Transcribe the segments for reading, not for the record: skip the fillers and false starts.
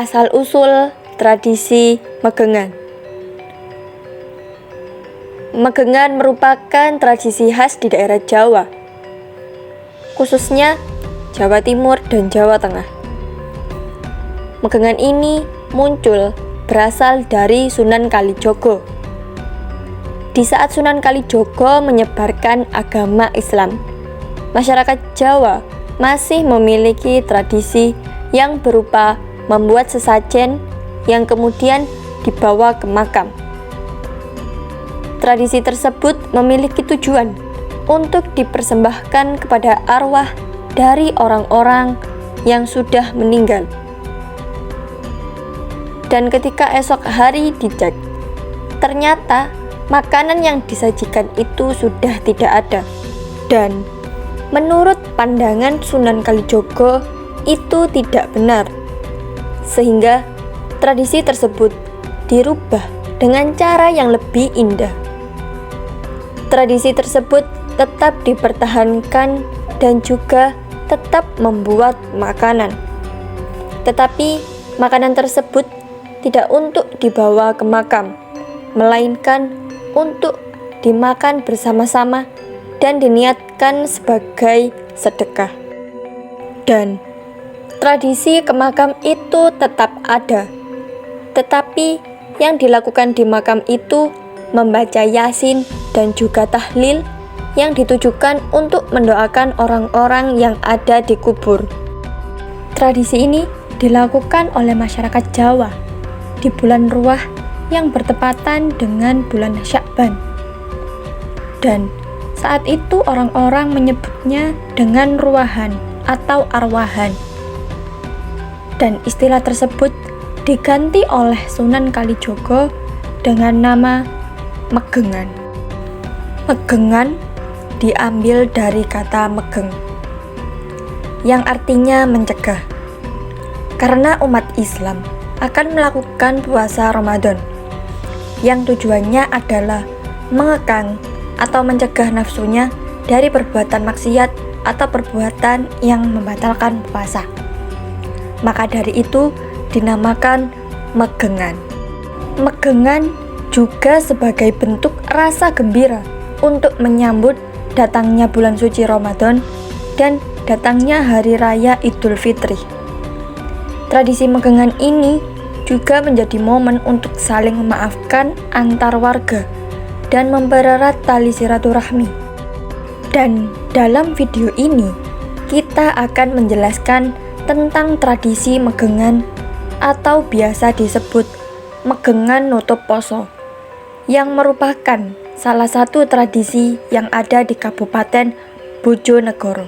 Asal-usul tradisi Megengan. Megengan merupakan tradisi khas di daerah Jawa, khususnya Jawa Timur dan Jawa Tengah. Megengan ini muncul berasal dari Sunan Kalijogo. Di saat Sunan Kalijogo menyebarkan agama Islam, masyarakat Jawa masih memiliki tradisi yang berupa membuat sesajen yang kemudian dibawa ke makam. Tradisi tersebut memiliki tujuan untuk dipersembahkan kepada arwah dari orang-orang yang sudah meninggal. Dan ketika esok hari dicek, ternyata makanan yang disajikan itu sudah tidak ada. Dan menurut pandangan Sunan Kalijogo itu tidak benar, sehingga tradisi tersebut dirubah dengan cara yang lebih indah. Tradisi tersebut tetap dipertahankan dan juga tetap membuat makanan. Tetapi makanan tersebut tidak untuk dibawa ke makam, melainkan untuk dimakan bersama-sama dan diniatkan sebagai sedekah. Dan tradisi ke makam itu tetap ada, tetapi yang dilakukan di makam itu membaca Yasin dan juga tahlil yang ditujukan untuk mendoakan orang-orang yang ada di kubur. Tradisi ini dilakukan oleh masyarakat Jawa di bulan Ruah yang bertepatan dengan bulan Sya'ban. Dan saat itu orang-orang menyebutnya dengan ruahan atau arwahan. Dan istilah tersebut diganti oleh Sunan Kalijogo dengan nama Megengan. Megengan diambil dari kata megeng, yang artinya mencegah. Karena umat Islam akan melakukan puasa Ramadan, yang tujuannya adalah mengekang atau mencegah nafsunya dari perbuatan maksiat atau perbuatan yang membatalkan puasa. Maka dari itu dinamakan megengan. Megengan juga sebagai bentuk rasa gembira untuk menyambut datangnya bulan suci Ramadan dan datangnya hari raya Idul Fitri. Tradisi megengan ini juga menjadi momen untuk saling memaafkan antar warga dan mempererat tali silaturahmi. Dan dalam video ini kita akan menjelaskan tentang tradisi megengan atau biasa disebut megengan nutup poso, yang merupakan salah satu tradisi yang ada di Kabupaten Bojonegoro.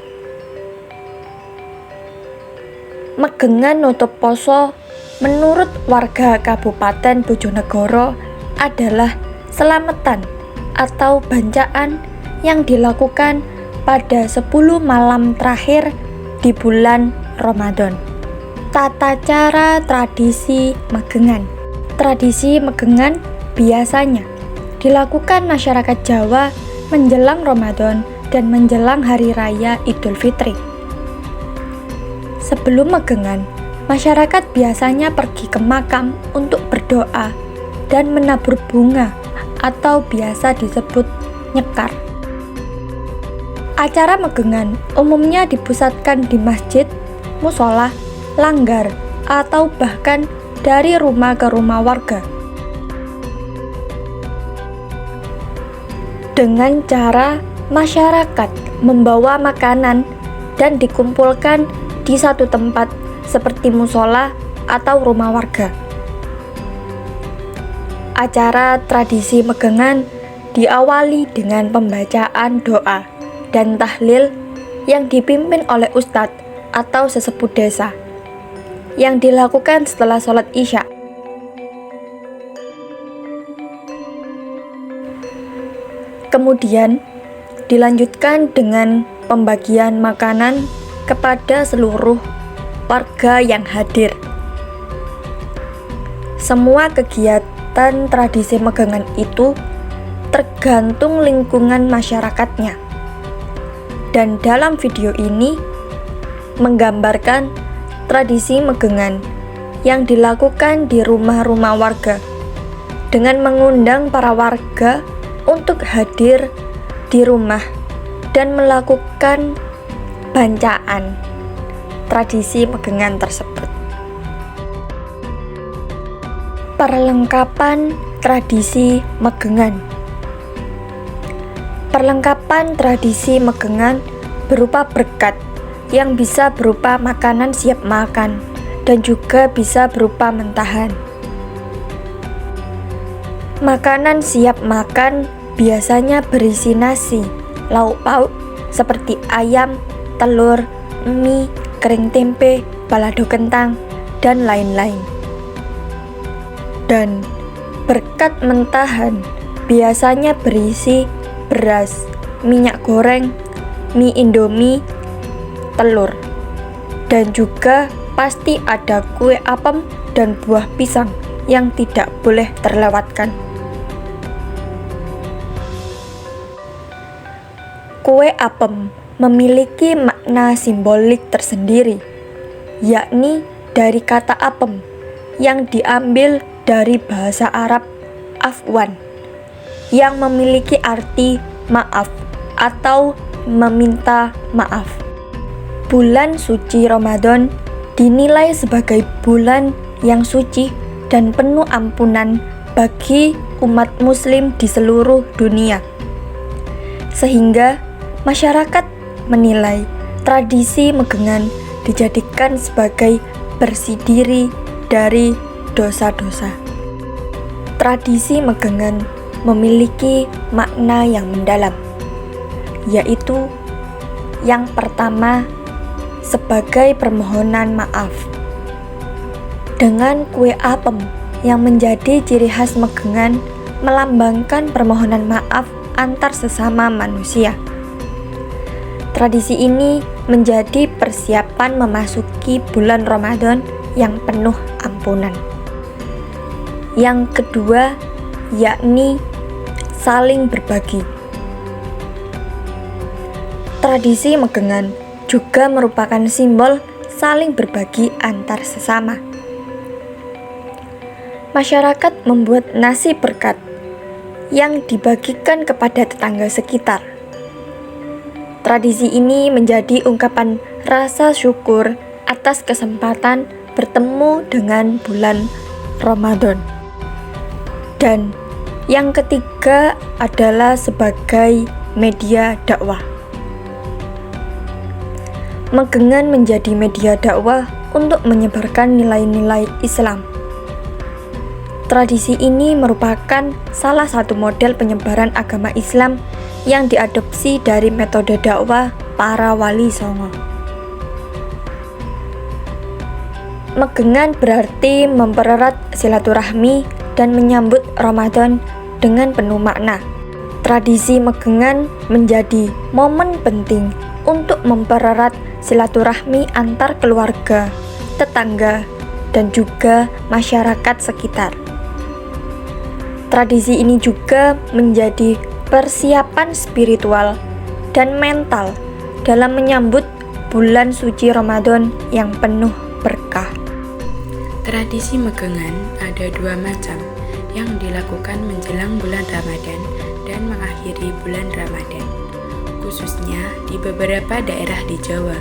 Megengan nutup poso menurut warga Kabupaten Bojonegoro adalah selamatan atau bancaan yang dilakukan pada 10 malam terakhir di bulan Ramadan. Tata cara tradisi megengan. Tradisi megengan biasanya dilakukan masyarakat Jawa menjelang Ramadan dan menjelang hari raya Idul Fitri. Sebelum megengan, masyarakat biasanya pergi ke makam untuk berdoa dan menabur bunga atau biasa disebut nyekar. Acara megengan umumnya dipusatkan di masjid, musola, langgar, atau bahkan dari rumah ke rumah warga. Dengan cara masyarakat membawa makanan dan dikumpulkan di satu tempat seperti musola atau rumah warga. Acara tradisi megengan diawali dengan pembacaan doa dan tahlil yang dipimpin oleh ustadz atau sesepuh desa, yang dilakukan setelah sholat Isya. Kemudian dilanjutkan dengan pembagian makanan kepada seluruh warga yang hadir. Semua kegiatan tradisi megengan itu tergantung lingkungan masyarakatnya. Dan dalam video ini menggambarkan tradisi megengan yang dilakukan di rumah-rumah warga dengan mengundang para warga untuk hadir di rumah dan melakukan bancaan tradisi megengan tersebut. Perlengkapan tradisi megengan. Perlengkapan tradisi megengan berupa berkat yang bisa berupa makanan siap makan dan juga bisa berupa mentahan. Makanan siap makan biasanya berisi nasi, lauk pauk seperti ayam, telur, mie, kering tempe, balado kentang, dan lain-lain. Dan berkat mentahan biasanya berisi beras, minyak goreng, mie indomie, telur, dan juga pasti ada kue apem dan buah pisang yang tidak boleh terlewatkan. Kue apem memiliki makna simbolik tersendiri, yakni dari kata apem yang diambil dari bahasa Arab afwan, yang memiliki arti maaf atau meminta maaf. Bulan suci Ramadan dinilai sebagai bulan yang suci dan penuh ampunan bagi umat muslim di seluruh dunia. Sehingga masyarakat menilai tradisi megengan dijadikan sebagai bersih diri dari dosa-dosa. Tradisi megengan memiliki makna yang mendalam, yaitu yang pertama sebagai permohonan maaf. Dengan kue apem yang menjadi ciri khas megengan melambangkan permohonan maaf antar sesama manusia. Tradisi ini menjadi persiapan memasuki bulan Ramadan yang penuh ampunan. Yang kedua, yakni saling berbagi. Tradisi megengan juga merupakan simbol saling berbagi antar sesama. Masyarakat membuat nasi berkat yang dibagikan kepada tetangga sekitar. Tradisi ini menjadi ungkapan rasa syukur atas kesempatan bertemu dengan bulan Ramadan. Dan yang ketiga adalah sebagai media dakwah. Megengan menjadi media dakwah untuk menyebarkan nilai-nilai Islam. Tradisi ini merupakan salah satu model penyebaran agama Islam yang diadopsi dari metode dakwah para wali songo. Megengan berarti mempererat silaturahmi dan menyambut Ramadan dengan penuh makna. Tradisi megengan menjadi momen penting untuk mempererat silaturahmi antar keluarga, tetangga, dan juga masyarakat sekitar. Tradisi ini juga menjadi persiapan spiritual dan mental dalam menyambut bulan suci Ramadan yang penuh berkah. Tradisi megengan ada dua macam, yang dilakukan menjelang bulan Ramadan dan mengakhiri bulan Ramadan. Khususnya di beberapa daerah di Jawa,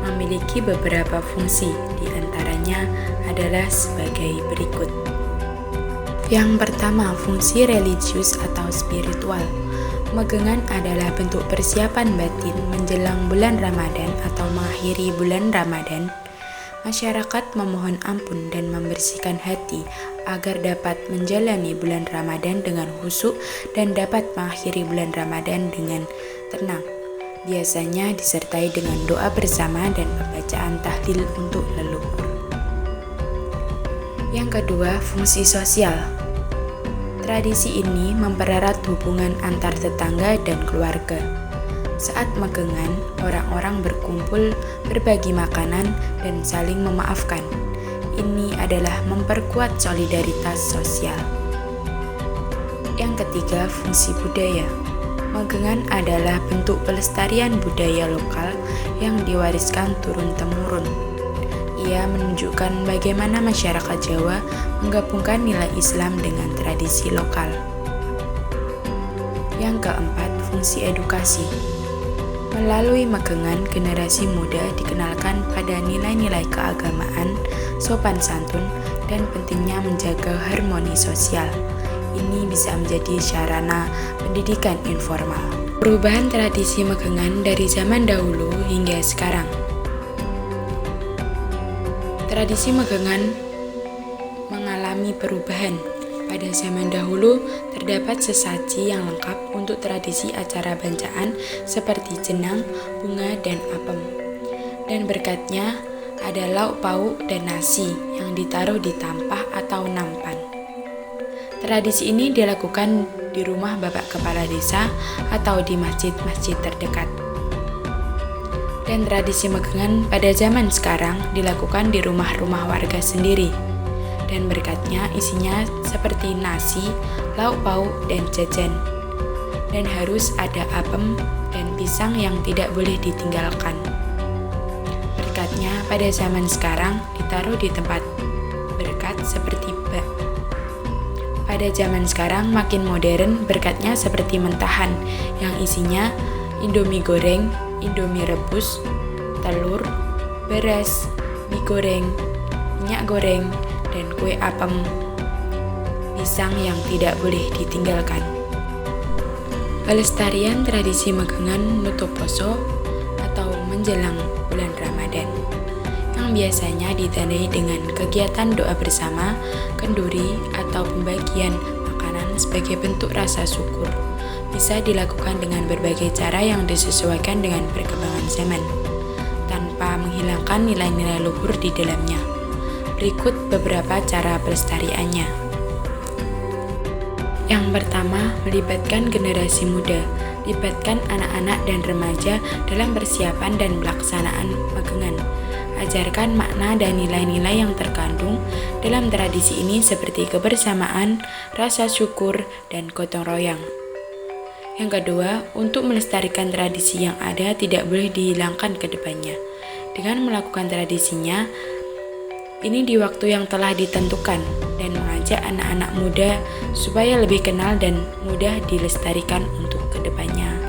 memiliki beberapa fungsi, di antaranya adalah sebagai berikut. Yang pertama, fungsi religius atau spiritual. Megengan adalah bentuk persiapan batin menjelang bulan Ramadan atau mengakhiri bulan Ramadan. Masyarakat memohon ampun dan membersihkan hati agar dapat menjalani bulan Ramadan dengan khusyuk dan dapat mengakhiri bulan Ramadan dengan tenang. Biasanya disertai dengan doa bersama dan pembacaan tahlil untuk leluhur. Yang kedua, fungsi sosial. Tradisi ini mempererat hubungan antar tetangga dan keluarga. Saat megengan, orang-orang berkumpul, berbagi makanan, dan saling memaafkan. Ini adalah memperkuat solidaritas sosial. Yang ketiga, fungsi budaya. Megengan adalah bentuk pelestarian budaya lokal yang diwariskan turun-temurun. Ia menunjukkan bagaimana masyarakat Jawa menggabungkan nilai Islam dengan tradisi lokal. Yang keempat, fungsi edukasi. Melalui magelangan, generasi muda dikenalkan pada nilai-nilai keagamaan, sopan santun, dan pentingnya menjaga harmoni sosial. Ini bisa menjadi sarana pendidikan informal. Perubahan tradisi magelangan dari zaman dahulu hingga sekarang. Tradisi magelangan mengalami perubahan. Pada zaman dahulu, terdapat sesaji yang lengkap untuk tradisi acara bancaan seperti jenang, bunga, dan apem. Dan berkatnya ada lauk pauk dan nasi yang ditaruh di tampah atau nampan. Tradisi ini dilakukan di rumah Bapak Kepala Desa atau di masjid-masjid terdekat. Dan tradisi magelangan pada zaman sekarang dilakukan di rumah-rumah warga sendiri. Dan berkatnya isinya seperti nasi, lauk pauk, dan jajan. Dan harus ada apem dan pisang yang tidak boleh ditinggalkan. Berkatnya pada zaman sekarang ditaruh di tempat berkat seperti bak. Pada zaman sekarang makin modern, berkatnya seperti mentahan yang isinya Indomie goreng, Indomie rebus, telur, beras, mie goreng, minyak goreng, dan kue apem, pisang yang tidak boleh ditinggalkan. Pelestarian tradisi magelangan nutup poso atau menjelang bulan Ramadan, yang biasanya ditandai dengan kegiatan doa bersama, kenduri, atau pembagian makanan sebagai bentuk rasa syukur. Bisa dilakukan dengan berbagai cara yang disesuaikan dengan perkembangan zaman, tanpa menghilangkan nilai-nilai luhur di dalamnya. Berikut beberapa cara pelestariannya. Yang pertama, melibatkan generasi muda. Libatkan anak-anak dan remaja dalam persiapan dan pelaksanaan magelangan. Ajarkan makna dan nilai-nilai yang terkandung dalam tradisi ini seperti kebersamaan, rasa syukur, dan gotong royong. Yang kedua, untuk melestarikan tradisi yang ada tidak boleh dihilangkan ke depannya. Dengan melakukan tradisinya, ini di waktu yang telah ditentukan dan mengajak anak-anak muda supaya lebih kenal dan mudah dilestarikan untuk ke depannya.